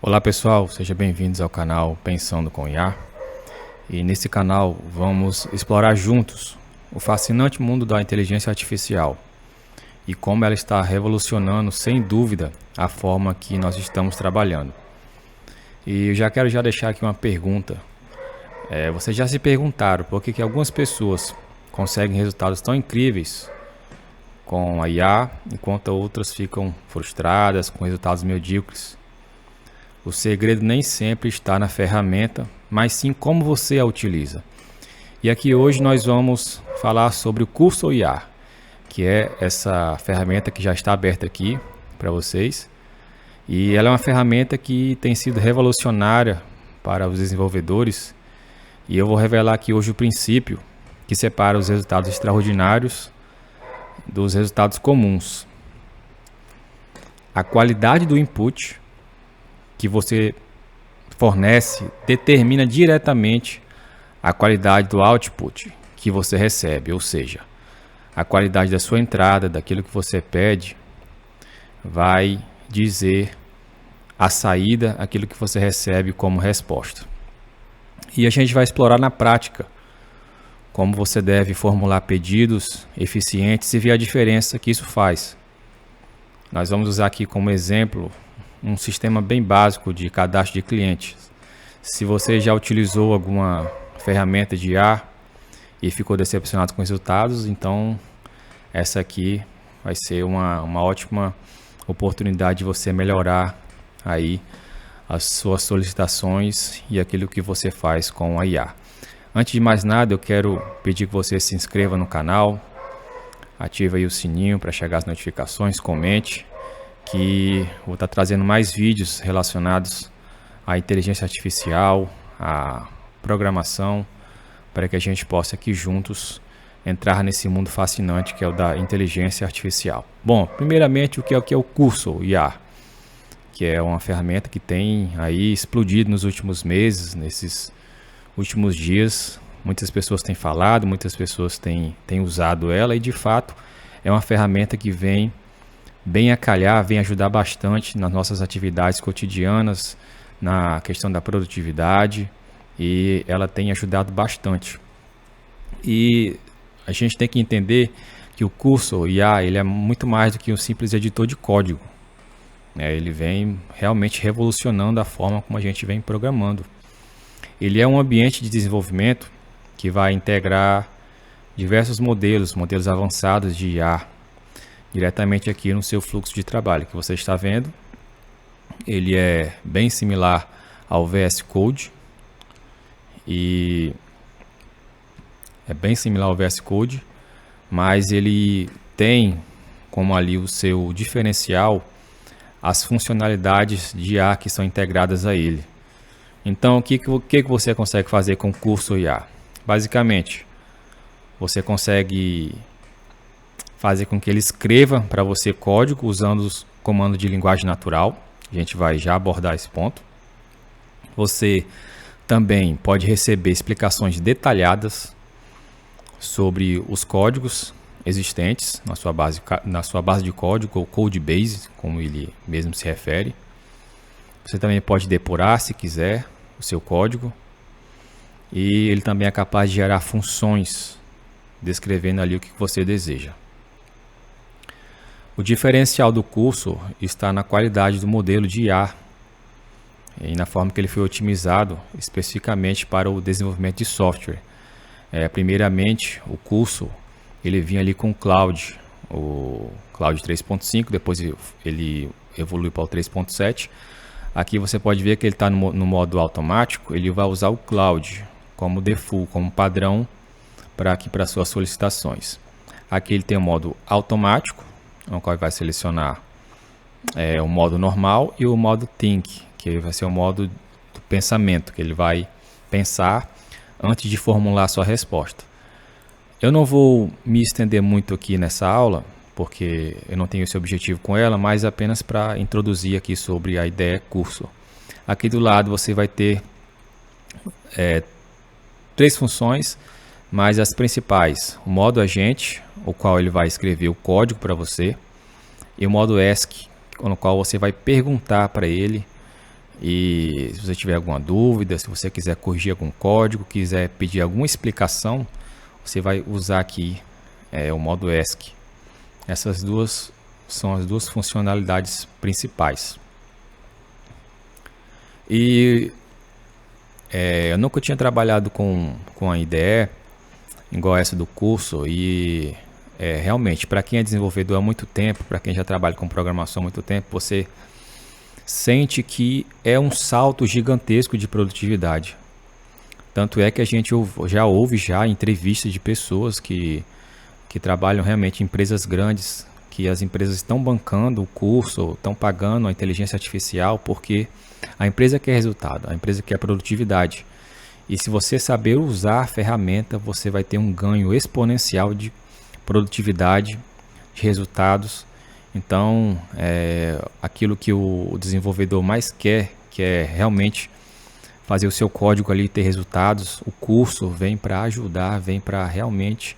Olá pessoal, sejam bem-vindos ao canal Pensando com IA. E nesse canal vamos explorar juntos o fascinante mundo da inteligência artificial e como ela está revolucionando, sem dúvida, a forma que nós estamos trabalhando. E eu já quero deixar aqui uma pergunta. Vocês já se perguntaram por que algumas pessoas conseguem resultados tão incríveis com a IA, enquanto outras ficam frustradas com resultados medíocres? O segredo nem sempre está na ferramenta, mas sim como você a utiliza. E aqui hoje nós vamos falar sobre o Cursor IA, que é essa ferramenta que já está aberta aqui para vocês. E ela é uma ferramenta que tem sido revolucionária para os desenvolvedores. E eu vou revelar aqui hoje o princípio que separa os resultados extraordinários dos resultados comuns. A qualidade do input que você fornece determina diretamente a qualidade do output que você recebe, ou seja, a qualidade da sua entrada, daquilo que você pede, vai dizer a saída, aquilo que você recebe como resposta. E a gente vai explorar na prática como você deve formular pedidos eficientes e ver a diferença que isso faz. Nós vamos usar aqui como exemplo um sistema bem básico de cadastro de clientes. Se você já utilizou alguma ferramenta de IA e ficou decepcionado com os resultados, então essa aqui vai ser uma ótima oportunidade de você melhorar aí as suas solicitações e aquilo que você faz com a IA. Antes de mais nada, eu quero pedir que você se inscreva no canal, ative aí o sininho para chegar as notificações, comente, que vou estar trazendo mais vídeos relacionados à inteligência artificial, à programação, para que a gente possa aqui juntos entrar nesse mundo fascinante que é o da inteligência artificial. Bom, primeiramente o que é o Cursor IA, que é uma ferramenta que tem aí explodido nos últimos meses, nesses últimos dias. Muitas pessoas têm falado, muitas pessoas têm usado ela e de fato é uma ferramenta que vem bem a calhar, vem ajudar bastante nas nossas atividades cotidianas, na questão da produtividade, e ela tem ajudado bastante. E a gente tem que entender que o Cursor IA ele é muito mais do que um simples editor de código. Ele vem realmente revolucionando a forma como a gente vem programando. Ele é um ambiente de desenvolvimento que vai integrar diversos modelos avançados de IA, diretamente aqui no seu fluxo de trabalho que você está vendo. Ele é bem similar ao VS Code mas ele tem como ali o seu diferencial as funcionalidades de IA que são integradas a ele. Então, o que você consegue fazer com o Cursor IA? Basicamente, você consegue fazer com que ele escreva para você código usando os comandos de linguagem natural. A gente vai já abordar esse ponto. Você também pode receber explicações detalhadas sobre os códigos existentes na sua base de código, ou code base, como ele mesmo se refere. Você também pode depurar, se quiser, o seu código. E ele também é capaz de gerar funções descrevendo ali o que você deseja. O diferencial do Cursor está na qualidade do modelo de IA e na forma que ele foi otimizado especificamente para o desenvolvimento de software. Primeiramente, o Cursor ele vinha ali com o Cloud 3.5, depois ele evoluiu para o 3.7. Aqui você pode ver que ele está no modo automático. Ele vai usar o Cloud como default, como padrão para suas solicitações. Aqui ele tem o modo automático, no qual vai selecionar o modo normal, e o modo Think, que vai ser o modo do pensamento, que ele vai pensar antes de formular a sua resposta. Eu não vou me estender muito aqui nessa aula, porque eu não tenho esse objetivo com ela, mas apenas para introduzir aqui sobre a ideia Cursor. Aqui do lado você vai ter 3 funções, mas as principais: o modo agente, o qual ele vai escrever o código para você, e o modo ask, no qual você vai perguntar para ele E se você tiver alguma dúvida, se você quiser corrigir algum código, quiser pedir alguma explicação, você vai usar aqui o modo ESC. Essas duas são as duas funcionalidades principais. E eu nunca tinha trabalhado com a IDE igual essa do curso, e realmente, para quem é desenvolvedor há muito tempo, para quem já trabalha com programação há muito tempo, você sente que é um salto gigantesco de produtividade. Tanto é que a gente já ouve entrevistas de pessoas que trabalham realmente em empresas grandes, que as empresas estão bancando o curso, estão pagando a inteligência artificial, porque a empresa quer resultado, a empresa quer produtividade. E se você saber usar a ferramenta, você vai ter um ganho exponencial de produtividade, de resultados. Então, aquilo que o desenvolvedor mais quer, que é realmente fazer o seu código ali ter resultados, o curso vem para ajudar, vem para realmente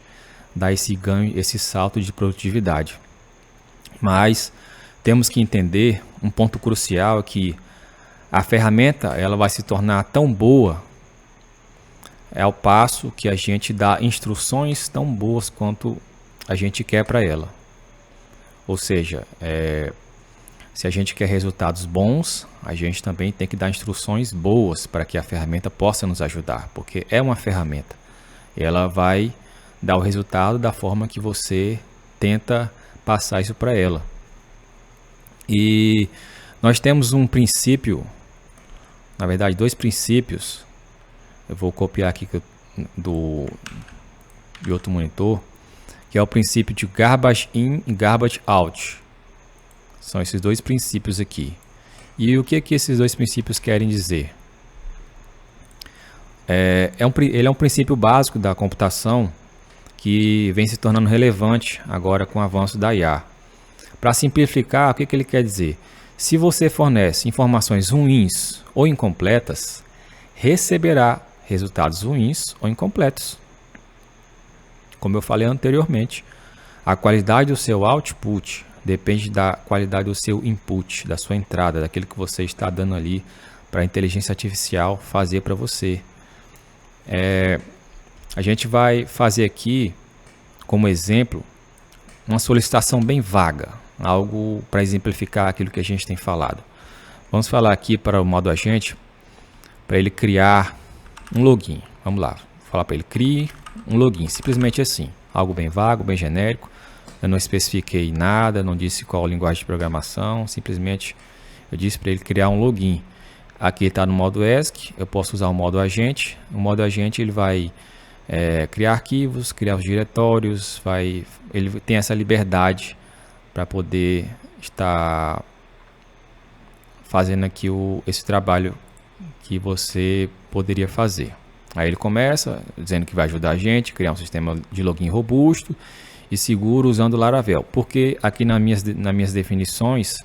dar esse ganho, esse salto de produtividade. Mas temos que entender um ponto crucial, que a ferramenta ela vai se tornar tão boa ao passo que a gente dá instruções tão boas quanto a gente quer para ela. Ou seja, se a gente quer resultados bons, a gente também tem que dar instruções boas para que a ferramenta possa nos ajudar, porque é uma ferramenta. Ela vai dar o resultado da forma que você tenta passar isso para ela. E nós temos um princípio, na verdade, dois princípios. Eu vou copiar aqui de outro monitor, que é o princípio de garbage in e garbage out. São esses dois princípios aqui. E o que esses dois princípios querem dizer? Ele é um princípio básico da computação que vem se tornando relevante agora com o avanço da IA. Para simplificar, o que ele quer dizer? Se você fornece informações ruins ou incompletas, receberá resultados ruins ou incompletos. Como eu falei anteriormente, a qualidade do seu output depende da qualidade do seu input, da sua entrada, daquilo que você está dando ali para a inteligência artificial fazer para você. A gente vai fazer aqui, como exemplo, uma solicitação bem vaga, algo para exemplificar aquilo que a gente tem falado. Vamos falar aqui para o modo agente, para ele criar um login. Vamos lá, vou falar para ele: crie um login, simplesmente assim, algo bem vago, bem genérico. Eu não especifiquei nada, não disse qual linguagem de programação, simplesmente eu disse para ele criar um login. Aqui está no modo ESC, eu posso usar o modo agente. O modo agente ele vai criar arquivos, criar os diretórios, ele tem essa liberdade para poder estar fazendo aqui esse trabalho que você poderia fazer. Aí ele começa dizendo que vai ajudar a gente a criar um sistema de login robusto e seguro usando Laravel. Porque aqui nas minhas definições,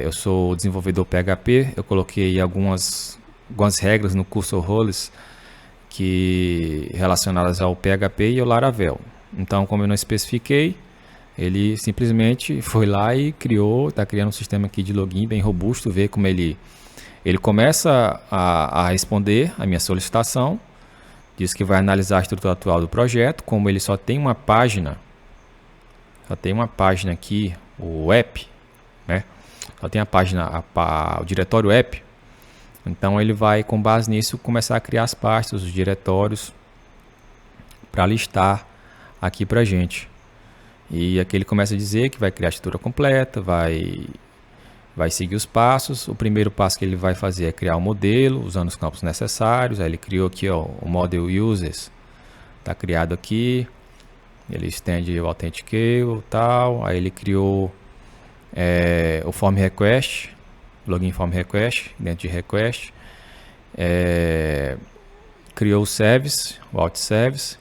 eu sou desenvolvedor PHP, eu coloquei algumas regras no Cursor Roles relacionadas ao PHP e ao Laravel. Então, como eu não especifiquei, ele simplesmente foi lá e está criando um sistema aqui de login bem robusto. Vê como ele começa a responder a minha solicitação, diz que vai analisar a estrutura atual do projeto. Como ele só tem uma página aqui, o app, né? Só tem a página, o diretório app. Então ele vai, com base nisso, começar a criar as pastas, os diretórios, para listar aqui para a gente. E aqui ele começa a dizer que vai criar a estrutura completa, vai seguir os passos. O primeiro passo que ele vai fazer é criar um modelo, usando os campos necessários. Aí ele criou aqui, ó, o Model Users, está criado aqui. Ele estende o Authenticate e tal. Aí ele criou o Form Request, Login Form Request, dentro de Request. Criou o Service, o Out Service.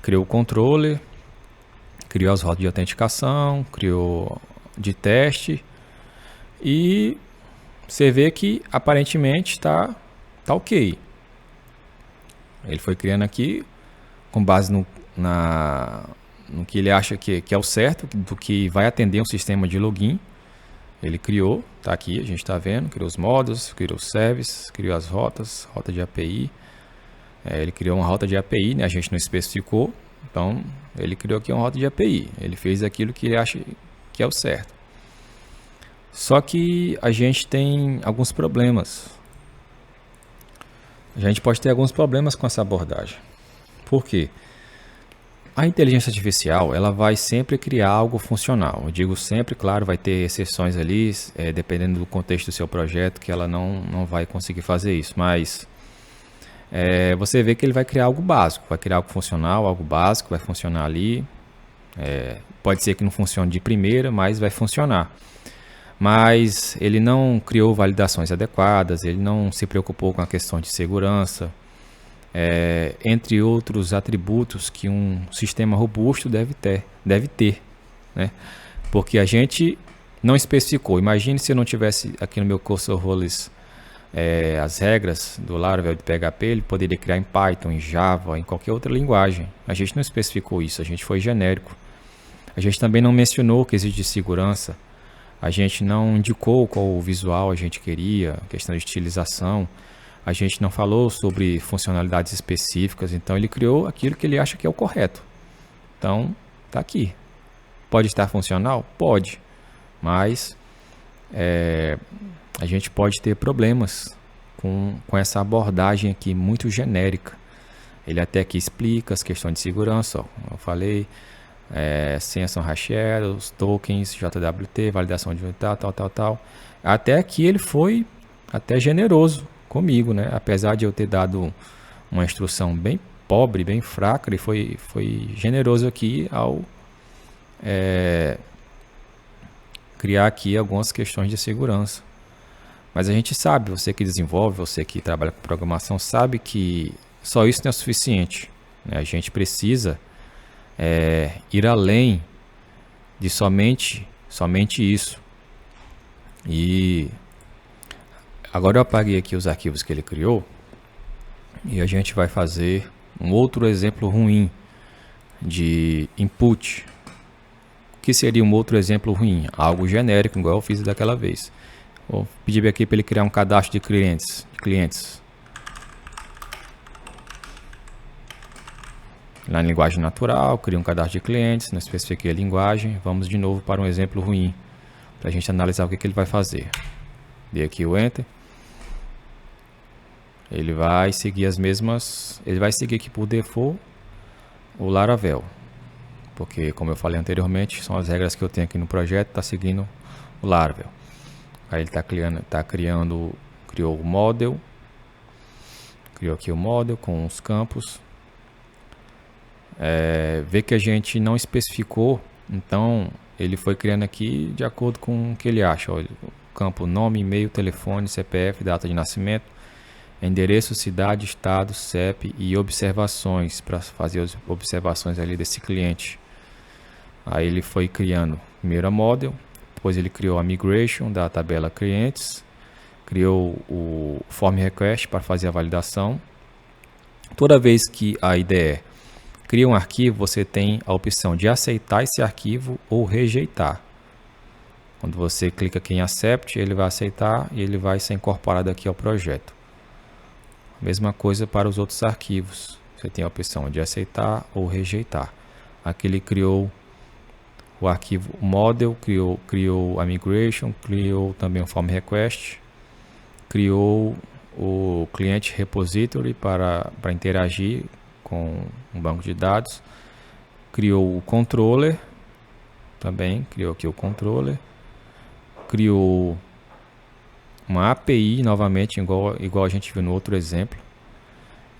Criou o Controller. Criou as rotas de autenticação, criou de teste. E você vê que aparentemente está ok. Ele foi criando aqui com base no que ele acha que é o certo, do que vai atender um sistema de login. Ele criou, tá aqui, a gente está vendo, criou os modos, criou os services, criou as rotas, rota de API. Ele criou uma rota de API, né? A gente não especificou, então ele criou aqui uma rota de API. Ele fez aquilo que ele acha que é o certo. Só que a gente tem alguns problemas. A gente pode ter alguns problemas com essa abordagem. Por quê? A inteligência artificial, ela vai sempre criar algo funcional. Eu digo sempre, claro, vai ter exceções ali, dependendo do contexto do seu projeto, que ela não vai conseguir fazer isso. Mas você vê que ele vai criar algo básico, vai criar algo funcional, algo básico, vai funcionar ali. Pode ser que não funcione de primeira, mas vai funcionar. Mas ele não criou validações adequadas, ele não se preocupou com a questão de segurança, entre outros atributos que um sistema robusto deve ter, né? Porque a gente não especificou. Imagine se eu não tivesse aqui no meu Cursor Roles as regras do Laravel de PHP, ele poderia criar em Python, em Java, em qualquer outra linguagem. A gente não especificou isso, a gente foi genérico. A gente também não mencionou quesito de segurança. A gente não indicou qual visual a gente queria, questão de estilização. A gente não falou sobre funcionalidades específicas. Então ele criou aquilo que ele acha que é o correto. Então tá aqui. Pode estar funcional? Pode. Mas a gente pode ter problemas com essa abordagem aqui muito genérica. Ele até aqui explica as questões de segurança, ó, como eu falei. Senhas são hasheadas, tokens, JWT, validação de tal. Até aqui ele foi até generoso comigo, né? Apesar de eu ter dado uma instrução bem pobre, bem fraca, ele foi generoso aqui ao criar aqui algumas questões de segurança. Mas a gente sabe, você que desenvolve, você que trabalha com programação, sabe que só isso não é suficiente, né? A gente precisa ir além de somente isso. E agora eu apaguei aqui os arquivos que ele criou e a gente vai fazer um outro exemplo ruim de input. O que seria um outro exemplo ruim? Algo genérico, igual eu fiz daquela vez. Vou pedir aqui para ele criar um cadastro de clientes. Na linguagem natural, cria um cadastro de clientes, não especifiquei a linguagem. Vamos de novo para um exemplo ruim, para a gente analisar o que ele vai fazer. Dei aqui o Enter. Ele vai seguir as mesmas, ele vai seguir aqui por default o Laravel. Porque, como eu falei anteriormente, são as regras que eu tenho aqui no projeto, está seguindo o Laravel. Aí ele criou o model, criou aqui o model com os campos. Vê que a gente não especificou, então ele foi criando aqui de acordo com o que ele acha. Olha, o campo nome, e-mail, telefone, CPF, data de nascimento, endereço, cidade, estado, CEP e observações, para fazer as observações ali desse cliente. Aí ele foi criando primeiro a model, depois ele criou a migration da tabela clientes, criou o form request para fazer a validação. Toda vez que a IDE cria um arquivo, você tem a opção de aceitar esse arquivo ou rejeitar. Quando você clica aqui em Accept, ele vai aceitar e ele vai ser incorporado aqui ao projeto. Mesma coisa para os outros arquivos. Você tem a opção de aceitar ou rejeitar. Aqui ele criou o arquivo model, criou a migration, criou também o form request, criou o client repository para interagir com um banco de dados, criou o controller, também criou aqui o controller, criou uma API novamente, igual a gente viu no outro exemplo,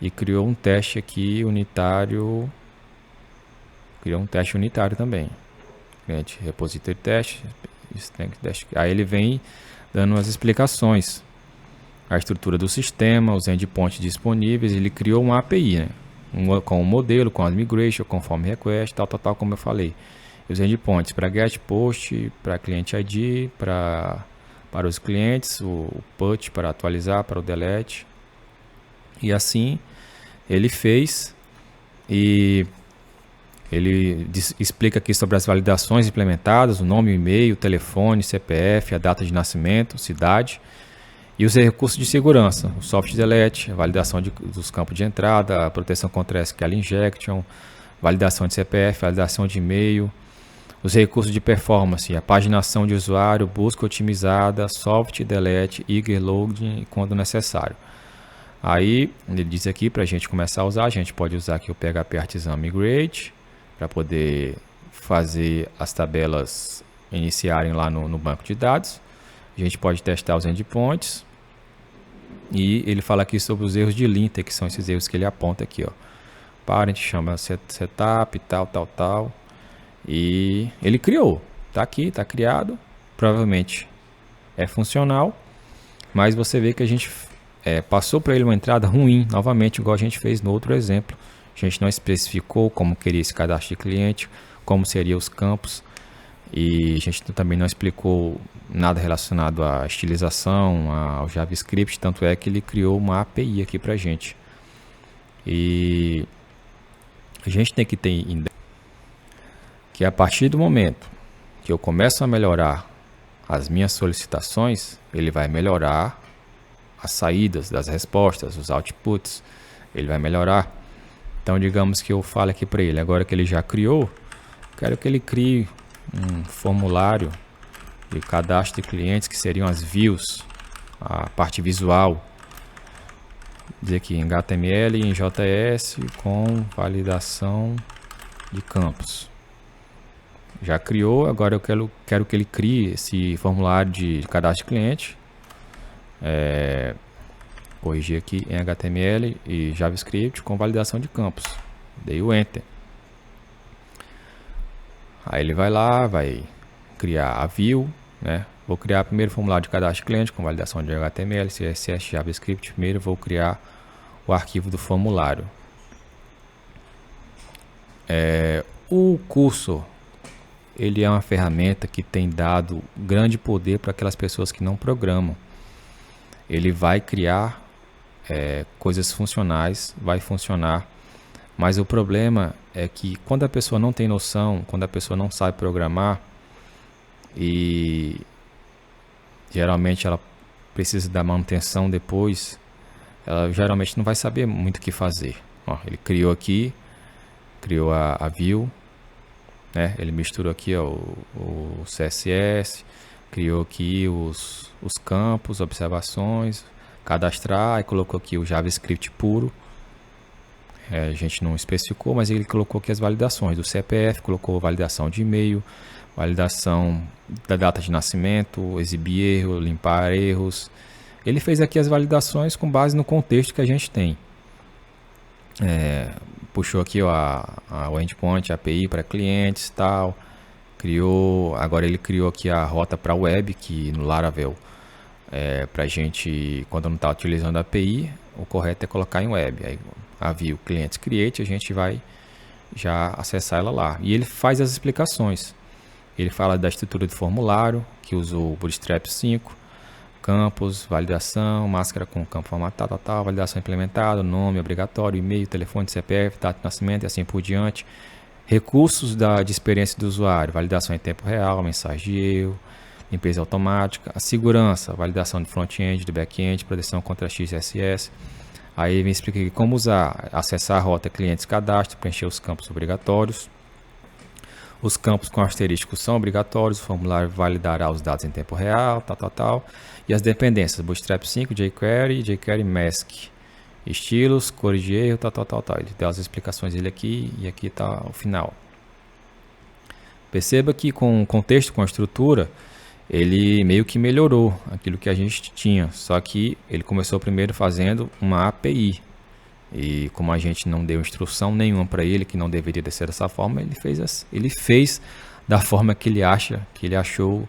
e criou um teste aqui unitário, também. Client repository teste, aí ele vem dando as explicações, a estrutura do sistema, os endpoints disponíveis. Ele criou uma API, né? Com o modelo, com a migration, com form request, tal, como eu falei. Os endpoints para get, post, para client ID, para os clientes, o put para atualizar, para o delete. E assim ele fez. E Ele explica aqui sobre as validações implementadas, o nome, o e-mail, o telefone, CPF, a data de nascimento, cidade e os recursos de segurança, o soft delete, a validação dos campos de entrada, a proteção contra SQL injection, validação de CPF, validação de e-mail, os recursos de performance, a paginação de usuário, busca otimizada, soft delete, eager loading quando necessário. Aí ele diz aqui para a gente começar a usar, a gente pode usar aqui o PHP Artisan Migrate para poder fazer as tabelas iniciarem lá no banco de dados. A gente pode testar os endpoints. E ele fala aqui sobre os erros de linter, que são esses erros que ele aponta aqui, ó. Parent chama setup, tal. E ele criou, tá aqui, tá criado. Provavelmente é funcional, mas você vê que a gente passou para ele uma entrada ruim, novamente, igual a gente fez no outro exemplo. A gente não especificou como queria esse cadastro de cliente, como seriam os campos. E a gente também não explicou nada relacionado à estilização, ao JavaScript, tanto é que ele criou uma API aqui para a gente. E a gente tem que ter ideia que a partir do momento que eu começo a melhorar as minhas solicitações, ele vai melhorar as saídas das respostas, os outputs, ele vai melhorar. Então digamos que eu falo aqui para ele, agora que ele já criou, quero que ele crie um formulário de cadastro de clientes, que seriam as views, a parte visual, dizer aqui em HTML e em JS com validação de campos. Já criou, agora eu quero que ele crie esse formulário de cadastro de cliente. Corrigir aqui em HTML e JavaScript com validação de campos. Dei o Enter. Aí ele vai lá, vai criar a view, né? Vou criar primeiro o formulário de cadastro de cliente com validação de HTML, CSS, JavaScript. Primeiro vou criar o arquivo do formulário. O cursor, ele é uma ferramenta que tem dado grande poder para aquelas pessoas que não programam. Ele vai criar coisas funcionais, vai funcionar. Mas o problema é que quando a pessoa não tem noção, quando a pessoa não sabe programar, e geralmente ela precisa da manutenção depois, ela geralmente não vai saber muito o que fazer. Ó, ele criou aqui, criou a view, né? Ele misturou aqui ó, o CSS, criou aqui os campos, observações, cadastrar, e colocou aqui o JavaScript puro. A gente não especificou, mas ele colocou aqui as validações do CPF, colocou validação de e-mail, validação da data de nascimento, exibir erro, limpar erros. Ele fez aqui as validações com base no contexto que a gente tem. Puxou aqui o endpoint, a API para clientes, tal. Agora ele criou aqui a rota para web, que no Laravel, para a gente, quando não está utilizando a API, o correto é colocar em web. Aí, a view clients create, a gente vai já acessar ela lá. E ele faz as explicações. Ele fala da estrutura do formulário, que usou o Bootstrap 5, campos, validação, máscara com campo formatado, tal, validação implementada, nome obrigatório, e-mail, telefone, CPF, data de nascimento e assim por diante. Recursos de experiência do usuário, validação em tempo real, mensagem de erro, limpeza automática, a segurança, validação de front-end, de back-end, proteção contra XSS. Aí ele me explica aqui como usar, acessar a rota clientes cadastro, preencher os campos obrigatórios. Os campos com asterisco são obrigatórios, o formulário validará os dados em tempo real, tal. E as dependências, Bootstrap 5, jQuery, jQuery Mask, estilos, cores de erro, tal. Ele deu as explicações dele aqui e aqui está o final. Perceba que com o contexto, com a estrutura, ele meio que melhorou aquilo que a gente tinha, só que ele começou primeiro fazendo uma API. E como a gente não deu instrução nenhuma para ele, que não deveria ser dessa forma, ele fez da forma que ele achou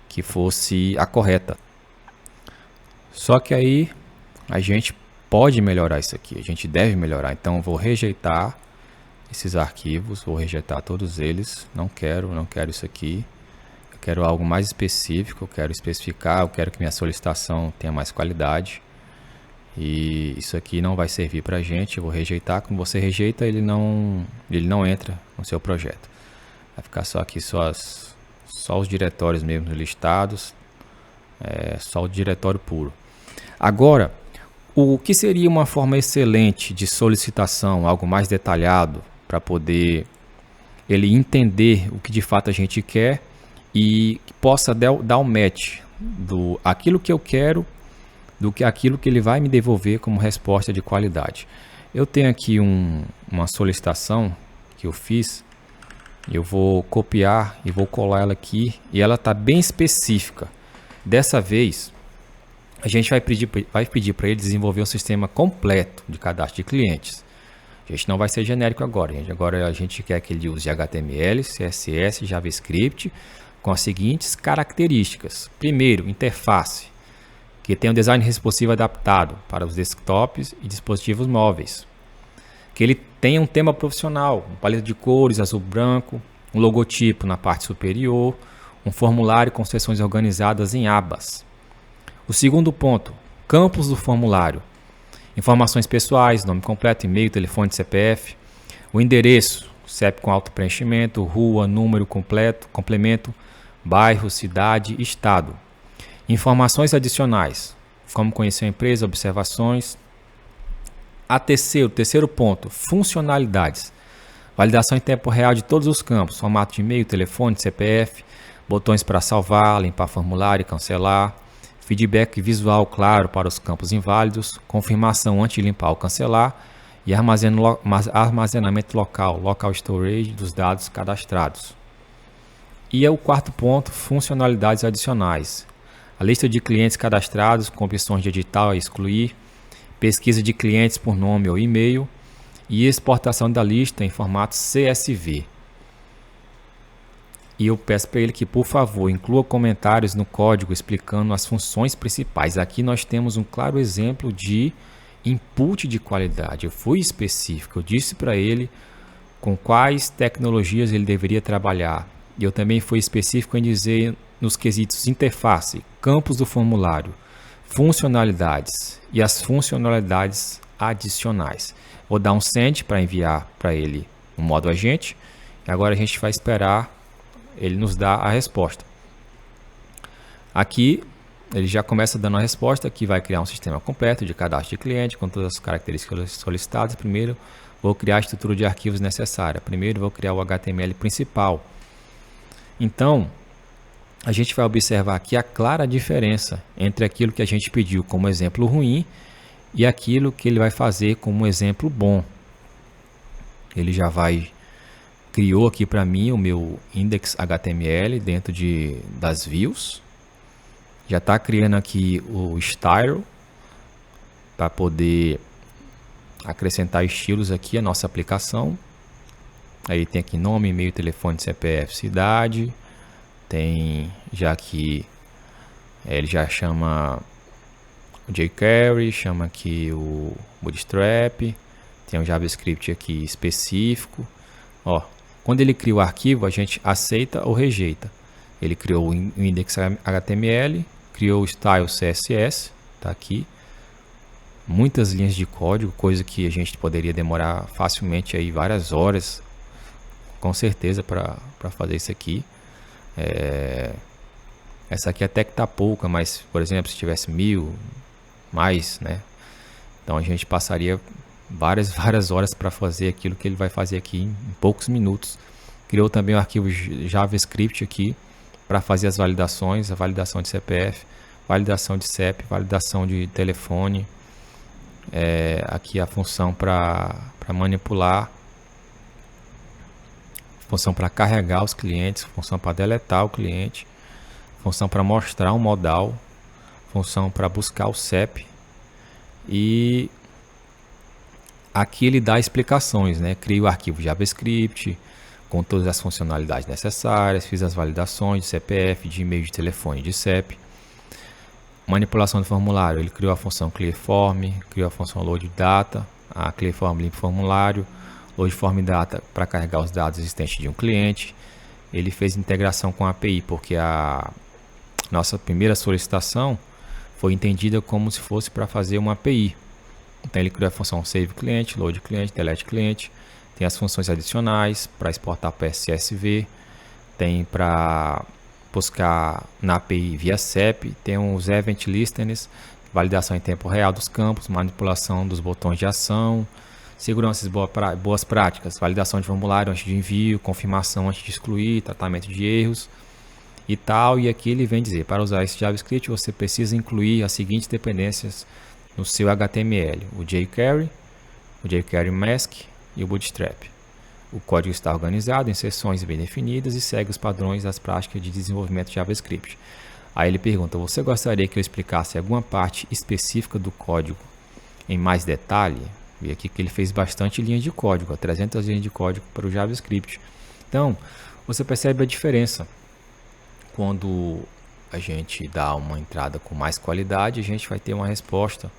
que fosse a correta. Só que aí a gente pode melhorar isso aqui, a gente deve melhorar. Então eu vou rejeitar esses arquivos, vou rejeitar todos eles, não quero isso aqui. Eu quero algo mais específico, eu quero especificar, eu quero que minha solicitação tenha mais qualidade. E isso aqui não vai servir para a gente, eu vou rejeitar. Como você rejeita, ele não entra no seu projeto. Vai ficar só aqui só os diretórios mesmo listados, só o diretório puro. Agora, o que seria uma forma excelente de solicitação, algo mais detalhado, para poder ele entender o que de fato a gente quer e possa dar um match do aquilo que eu quero do que aquilo que ele vai me devolver como resposta de qualidade. Eu tenho aqui uma solicitação que eu fiz, eu vou copiar e vou colar ela aqui, e ela está bem específica. Dessa vez, a gente vai pedir para ele desenvolver um sistema completo de cadastro de clientes. A gente não vai ser genérico agora. Agora a gente quer que ele use HTML, CSS, JavaScript, com as seguintes características. Primeiro, interface, que tem um design responsivo adaptado para os desktops e dispositivos móveis. Que ele tenha um tema profissional, uma paleta de cores, azul branco, um logotipo na parte superior, um formulário com seções organizadas em abas. O segundo ponto, campos do formulário. Informações pessoais, nome completo, e-mail, telefone, CPF. O endereço, CEP com auto-preenchimento, rua, número completo, complemento, bairro, cidade, estado. Informações adicionais, como conhecer a empresa, observações. Terceiro ponto, funcionalidades. Validação em tempo real de todos os campos, formato de e-mail, telefone, CPF, botões para salvar, limpar formulário e cancelar. Feedback visual claro para os campos inválidos, confirmação antes de limpar ou cancelar e armazenamento local storage dos dados cadastrados. E o quarto ponto, funcionalidades adicionais. A lista de clientes cadastrados com opções de editar e excluir, pesquisa de clientes por nome ou e-mail e exportação da lista em formato CSV. E eu peço para ele que, por favor, inclua comentários no código explicando as funções principais. Aqui nós temos um claro exemplo de input de qualidade. Eu fui específico, eu disse para ele com quais tecnologias ele deveria trabalhar. E eu também fui específico em dizer nos quesitos interface, campos do formulário, funcionalidades e as funcionalidades adicionais. Vou dar um send para enviar para ele no modo agente. E agora a gente vai esperar ele nos dá a resposta. Aqui ele já começa dando a resposta, que vai criar um sistema completo de cadastro de cliente com todas as características solicitadas. Primeiro vou criar a estrutura de arquivos necessária. Primeiro vou criar o HTML principal. Então a gente vai observar aqui a clara diferença entre aquilo que a gente pediu como exemplo ruim e aquilo que ele vai fazer como exemplo bom. Ele já criou aqui para mim o meu index HTML dentro das views. Já está criando aqui o style para poder acrescentar estilos aqui à nossa aplicação. Aí tem aqui nome, e-mail, telefone, CPF, cidade. Tem já aqui, ele já chama o jQuery, chama aqui o Bootstrap. Tem um JavaScript aqui específico. Ó, quando ele cria o arquivo, a gente aceita ou rejeita. Ele criou o index HTML, criou o style CSS, tá aqui. Muitas linhas de código, coisa que a gente poderia demorar facilmente aí várias horas, com certeza, para fazer isso aqui. Essa aqui até que tá pouca, mas, por exemplo, se tivesse 1000 mais, né? Então a gente passaria várias horas para fazer aquilo que ele vai fazer aqui em poucos minutos. Criou também o arquivo JavaScript aqui para fazer as validações, a validação de CPF, validação de CEP, validação de telefone. Aqui a função para manipular, função para carregar os clientes, função para deletar o cliente, função para mostrar um modal, função para buscar o CEP. E aqui ele dá explicações, né? Cria o arquivo JavaScript com todas as funcionalidades necessárias, fiz as validações de CPF, de e-mail, de telefone, de CEP. Manipulação do formulário, ele criou a função ClearForm, criou a função LoadData, a ClearForm limpa formulário, LoadForm Data para carregar os dados existentes de um cliente. Ele fez integração com a API, porque a nossa primeira solicitação foi entendida como se fosse para fazer uma API. Então ele criou a função save cliente, load cliente, delete cliente, tem as funções adicionais para exportar para CSV, tem para buscar na API via CEP, tem os event listeners, validação em tempo real dos campos, manipulação dos botões de ação, segurança e boas práticas, validação de formulário antes de envio, confirmação antes de excluir, tratamento de erros e tal. E aqui ele vem dizer, para usar esse JavaScript você precisa incluir as seguintes dependências no seu HTML, o jQuery, o jQuery Mask e o Bootstrap. O código está organizado em seções bem definidas e segue os padrões das práticas de desenvolvimento de JavaScript. Aí ele pergunta, você gostaria que eu explicasse alguma parte específica do código em mais detalhe? E aqui que ele fez bastante linha de código, 300 linhas de código para o JavaScript. Então, você percebe a diferença. Quando a gente dá uma entrada com mais qualidade, a gente vai ter uma resposta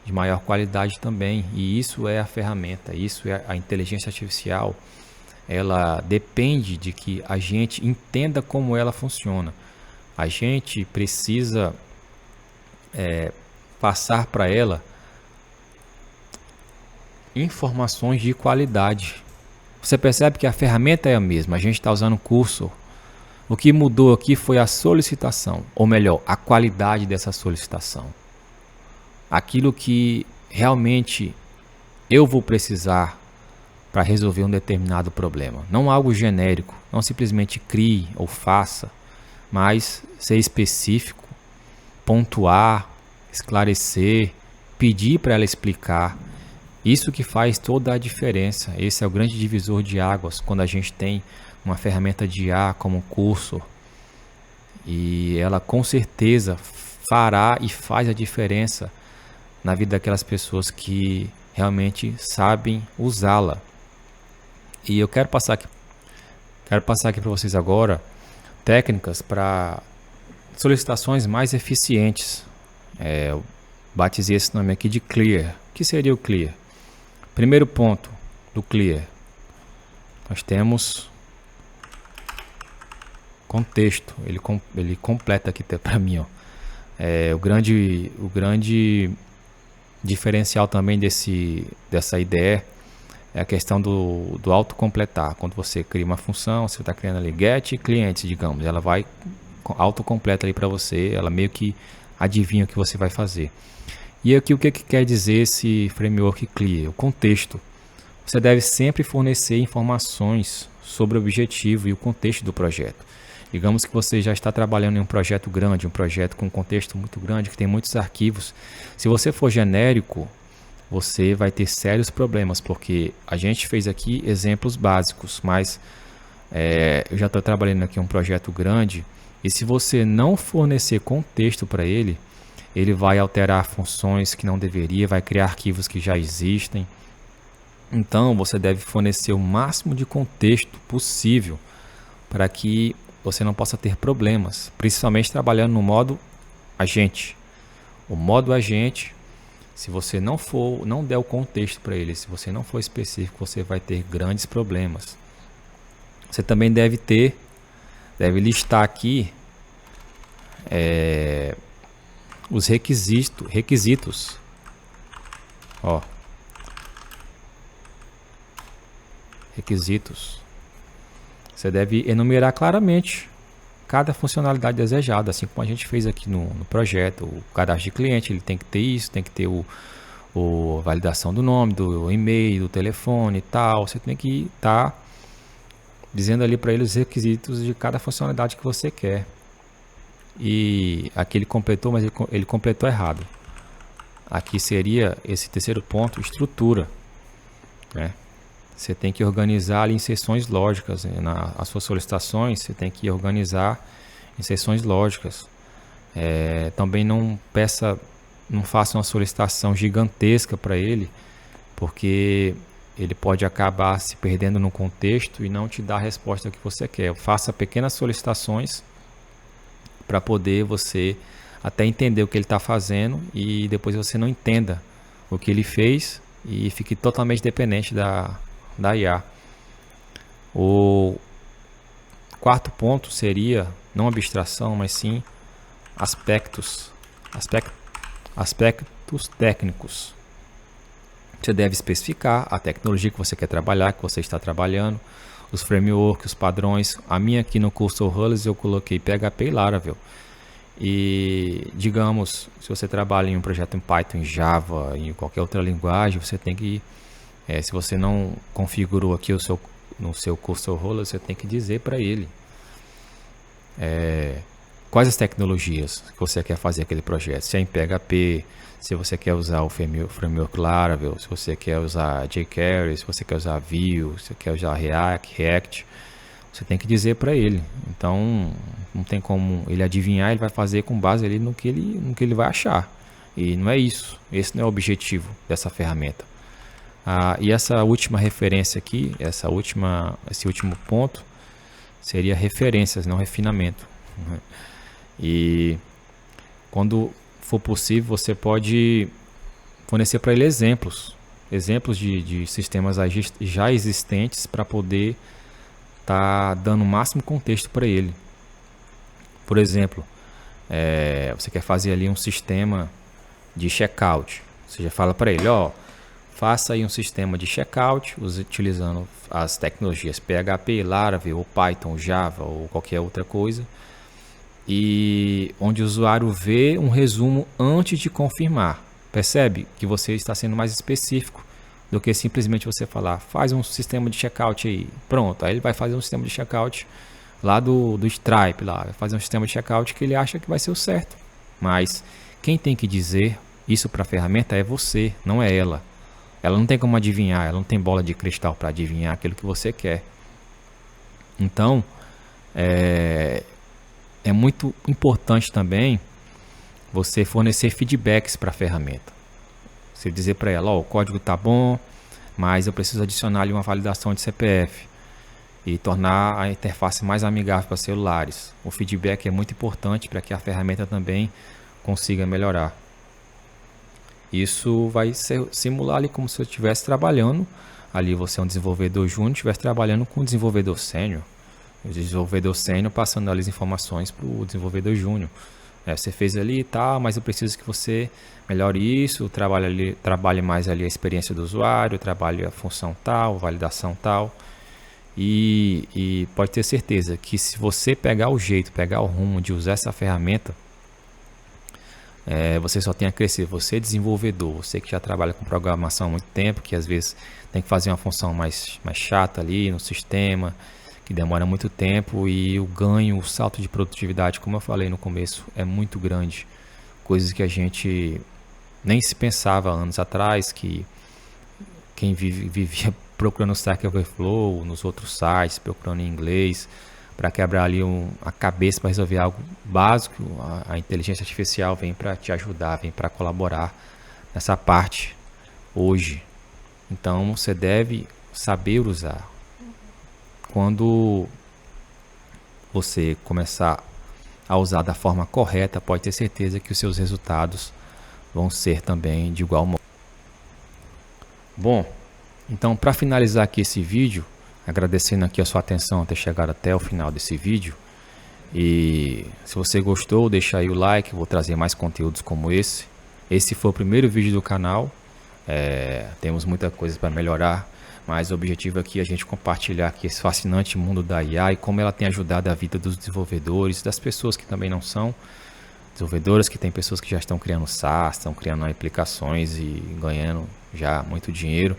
de maior qualidade também. E isso é a ferramenta, isso é a inteligência artificial. Ela depende de que a gente entenda como ela funciona. A gente precisa passar para ela informações de qualidade. Você percebe que a ferramenta é a mesma, a gente está usando o cursor. O que mudou aqui foi a solicitação, ou melhor, a qualidade dessa solicitação. Aquilo que realmente eu vou precisar para resolver um determinado problema. Não algo genérico, não simplesmente crie ou faça, mas ser específico, pontuar, esclarecer, pedir para ela explicar. Isso que faz toda a diferença. Esse é o grande divisor de águas quando a gente tem uma ferramenta de IA como Cursor. E ela com certeza fará e faz a diferença na vida daquelas pessoas que realmente sabem usá-la. E eu quero passar aqui para vocês agora técnicas para solicitações mais eficientes. Eu batizei esse nome aqui de Clear. O que seria o Clear? Primeiro ponto do Clear, nós temos contexto. Ele completa aqui para mim, ó. O grande diferencial também dessa ideia é a questão do autocompletar. Quando você cria uma função, você está criando ali get clientes, digamos, ela vai autocompleta ali para você, ela meio que adivinha o que você vai fazer. E aqui o que quer dizer esse framework Clear? O contexto. Você deve sempre fornecer informações sobre o objetivo e o contexto do projeto. Digamos que você já está trabalhando em um projeto grande, um projeto com um contexto muito grande, que tem muitos arquivos. Se você for genérico, você vai ter sérios problemas, porque a gente fez aqui exemplos básicos, mas eu já estou trabalhando aqui em um projeto grande, e se você não fornecer contexto para ele, ele vai alterar funções que não deveria, vai criar arquivos que já existem. Então você deve fornecer o máximo de contexto possível para que você não possa ter problemas, principalmente trabalhando no modo agente. O modo agente, se você não der o contexto para ele, se você não for específico, você vai ter grandes problemas. Você também deve listar aqui os requisitos. Ó, requisitos. Você deve enumerar claramente cada funcionalidade desejada, assim como a gente fez aqui no projeto. O cadastro de cliente, ele tem que ter isso, tem que ter a validação do nome, do e-mail, do telefone e tal. Você tem que estar dizendo ali para ele os requisitos de cada funcionalidade que você quer. E aqui ele completou, mas ele completou errado. Aqui seria esse terceiro ponto, estrutura, né? Você tem que organizar ali em seções lógicas. As suas solicitações, você tem que organizar em seções lógicas. Também não faça uma solicitação gigantesca para ele, porque ele pode acabar se perdendo no contexto e não te dar a resposta que você quer. Faça pequenas solicitações para poder você até entender o que ele está fazendo e depois você não entenda o que ele fez e fique totalmente dependente da IA. O quarto ponto seria, não abstração, mas sim aspectos. Aspectos técnicos. Você deve especificar a tecnologia que você quer trabalhar, que você está trabalhando, os frameworks, os padrões. A minha aqui no Cursor Hulls eu coloquei PHP e Laravel. E digamos, se você trabalha em um projeto em Python, em Java, em qualquer outra linguagem, você tem que, se você não configurou aqui no seu Cursor Hulls, você tem que dizer para ele quais as tecnologias que você quer fazer aquele projeto. Se é em PHP, se você quer usar o framework Laravel, se você quer usar jQuery, se você quer usar Vue, se você quer usar React, você tem que dizer para ele. Então, não tem como ele adivinhar, ele vai fazer com base ali no que ele vai achar. E não é isso. Esse não é o objetivo dessa ferramenta. E essa última referência aqui, esse último ponto, seria referências, não refinamento. E quando for possível, você pode fornecer para ele exemplos de sistemas já existentes para poder estar dando o máximo contexto para ele. Por exemplo, você quer fazer ali um sistema de checkout. Você já fala para ele, faça aí um sistema de checkout utilizando as tecnologias PHP, Laravel, ou Python, Java ou qualquer outra coisa. E onde o usuário vê um resumo antes de confirmar. Percebe que você está sendo mais específico do que simplesmente você falar, faz um sistema de checkout aí. Pronto, aí ele vai fazer um sistema de checkout lá do Stripe, vai fazer um sistema de checkout que ele acha que vai ser o certo. Mas quem tem que dizer isso para a ferramenta é você, não é ela. Ela não tem como adivinhar, ela não tem bola de cristal para adivinhar aquilo que você quer. Então, é muito importante também você fornecer feedbacks para a ferramenta. Você dizer para ela, o código está bom, mas eu preciso adicionar ali uma validação de CPF e tornar a interface mais amigável para celulares. O feedback é muito importante para que a ferramenta também consiga melhorar. Isso vai simular ali como se eu estivesse trabalhando, ali você é um desenvolvedor júnior, estivesse trabalhando com um desenvolvedor sênior. O desenvolvedor sênior passando ali as informações para o desenvolvedor júnior. Você fez ali, mas eu preciso que você melhore isso, trabalhe mais ali a experiência do usuário, trabalhe a função tal, validação tal. E pode ter certeza que se você pegar o rumo de usar essa ferramenta, você só tem a crescer. Você é desenvolvedor, você que já trabalha com programação há muito tempo, que às vezes tem que fazer uma função mais chata ali no sistema, que demora muito tempo, e o salto de produtividade, como eu falei no começo, é muito grande. Coisas que a gente nem se pensava anos atrás, que quem vivia procurando o Stack Overflow, nos outros sites, procurando em inglês, para quebrar ali a cabeça para resolver algo básico, a inteligência artificial vem para te ajudar, vem para colaborar nessa parte hoje. Então você deve saber usar. Quando você começar a usar da forma correta, pode ter certeza que os seus resultados vão ser também de igual modo. Bom, então para finalizar aqui esse vídeo, agradecendo aqui a sua atenção ter chegado até o final desse vídeo, e se você gostou, deixa aí o like, vou trazer mais conteúdos como esse. Esse foi o primeiro vídeo do canal, temos muita coisa para melhorar, mas o objetivo aqui é a gente compartilhar aqui esse fascinante mundo da IA e como ela tem ajudado a vida dos desenvolvedores, das pessoas que também não são desenvolvedoras, que tem pessoas que já estão criando SaaS, estão criando aplicações e ganhando já muito dinheiro.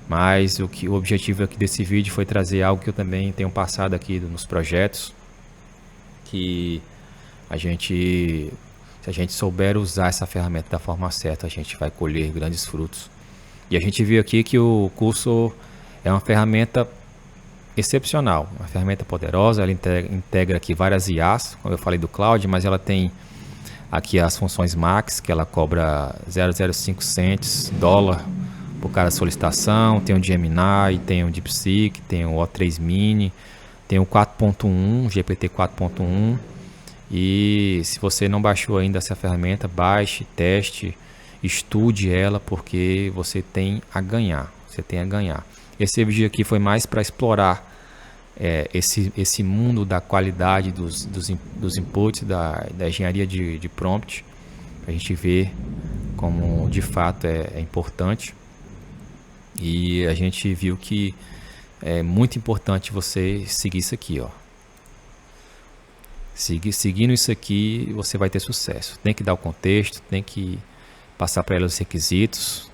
Mas o objetivo aqui desse vídeo foi trazer algo que eu também tenho passado aqui nos projetos, que se a gente souber usar essa ferramenta da forma certa, a gente vai colher grandes frutos. E a gente viu aqui que o Cursor é uma ferramenta excepcional, uma ferramenta poderosa. Ela integra aqui várias IAs, como eu falei do Cloud, mas ela tem aqui as funções Max, que ela cobra 0,05 cents, dólar por cada solicitação. Tem o Gemini, tem o DeepSeek, tem o O3 Mini, tem o 4.1, GPT 4.1. E se você não baixou ainda essa ferramenta, baixe, teste, estude ela, porque você tem a ganhar. Esse vídeo aqui foi mais para explorar esse mundo da qualidade dos inputs, da engenharia de prompt, a gente vê como de fato é importante. E a gente viu que é muito importante você seguir isso aqui, ó. Seguindo isso aqui, você vai ter sucesso. Tem que dar o contexto, tem que passar para ela os requisitos,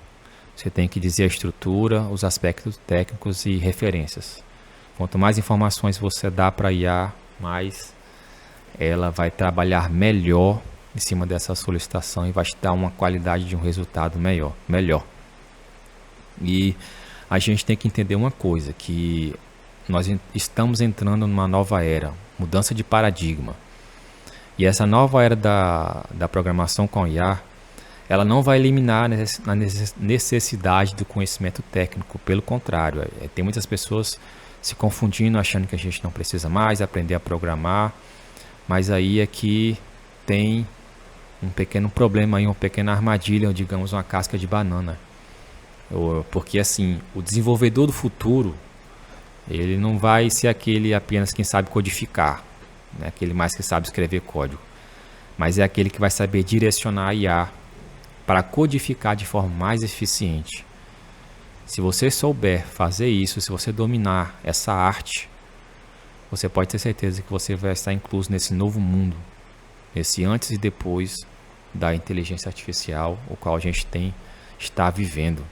você tem que dizer a estrutura, os aspectos técnicos e referências. Quanto mais informações você dá para a IA, mais ela vai trabalhar melhor em cima dessa solicitação e vai te dar uma qualidade de um resultado melhor. E a gente tem que entender uma coisa, que nós estamos entrando numa nova era, mudança de paradigma. E essa nova era da programação com IA, ela não vai eliminar a necessidade do conhecimento técnico, pelo contrário, tem muitas pessoas se confundindo, achando que a gente não precisa mais aprender a programar, mas aí é que tem um pequeno problema aí, uma pequena armadilha, digamos uma casca de banana. Porque assim, o desenvolvedor do futuro, ele não vai ser aquele apenas quem sabe codificar, né? Aquele mais que sabe escrever código, mas é aquele que vai saber direcionar a IA para codificar de forma mais eficiente. Se você souber fazer isso, se você dominar essa arte, você pode ter certeza que você vai estar incluso nesse novo mundo, nesse antes e depois da inteligência artificial, o qual a gente está vivendo.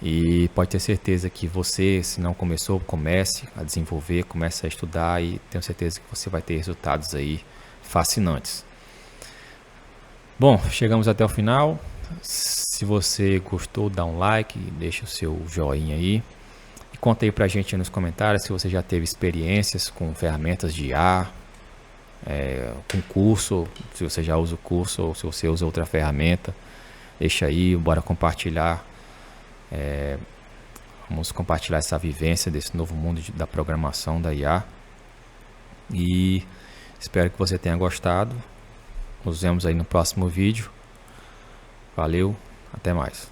E pode ter certeza que você, se não começou, comece a desenvolver, comece a estudar, e tenho certeza que você vai ter resultados aí fascinantes. Bom, chegamos até o final. Se você gostou, dá um like, deixa o seu joinha aí. E conta aí pra gente nos comentários se você já teve experiências com ferramentas de IA, com curso, se você já usa o curso ou se você usa outra ferramenta. Deixa aí, bora compartilhar. Vamos compartilhar essa vivência desse novo mundo da programação da IA. E espero que você tenha gostado. Nos vemos aí no próximo vídeo. Valeu, até mais.